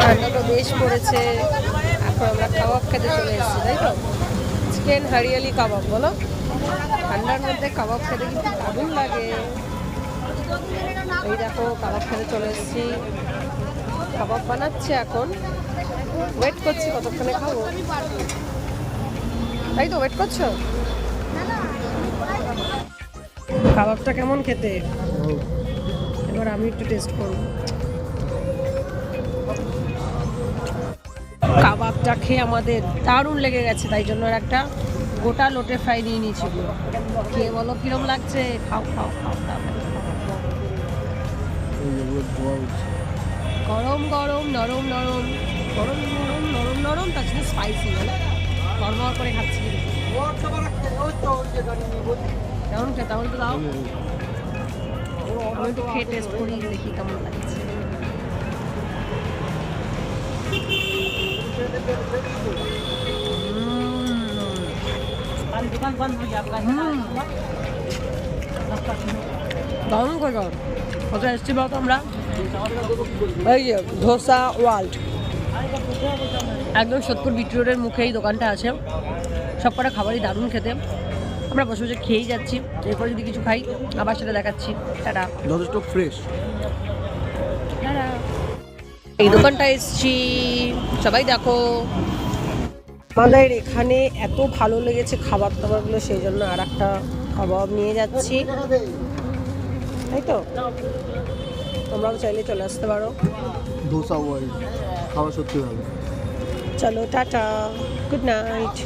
ঠান্ডা তো বেশ পড়েছে, এখন আমরা কাবাব খেতে চলে এসেছি, তাই তো? চিকেন হরিয়ালি কাবাব, বলো। ঠান্ডার মধ্যে কাবাব খেতে কিন্তু দারুণ লাগে। এই দেখো কাবাব খেতে চলে এসেছি, কাবাব বানাচ্ছে এখন, ওয়েট করছি কতক্ষণে খাবো, তাই তো? ওয়েট করছো? কাবাবটা কেমন খেতে? এবার আমি একটু টেস্ট করব। কাবাবটা খেয়ে আমাদের দারুণ লেগে গেছে, তাই জন্য আর একটা গোটা লোটে ফ্রাই নিয়ে নিয়েছি। খেয়ে বলো কিরম লাগছে। খাও খাও খাও খাও। গরম গরম নরম নরম, গরম নরম নরম নরম, তার সাথে স্পাইসি, বলো গরম করে খাচ্ছি। কেমন খেতে বলতে দাও, আমি একটু খেয়ে টেস্ট করি, দেখি কেমন লাগছে। দারুণ করে কোথায় এসছি বলতো আমরা? এই যে ধোসা ওয়ার্ল্ড, একদম সোদপুর বিটি রোডের মুখেই দোকানটা আছে। সব কটা খাবারই দারুণ খেতে, আমরা বসে বসে খেয়েই যাচ্ছি। এরপর যদি কিছু খাই আবার সেটা দেখাচ্ছি। টাটা। যথেষ্ট ফ্রেশ। এই দোকানটা এসছি, সবাই দেখো। আমাদের এখানে এত ভালো লেগেছে খাবার দাবারগুলো, সেই জন্য আর একটা কাবাব নিয়ে যাচ্ছি, তাই তো? তোমরাও চাইলে চলে আসতে পারো। ধোসা ওয়ার্ল্ড খাওয়া সত্যি ভালো। চলো টাটা, গুড নাইট।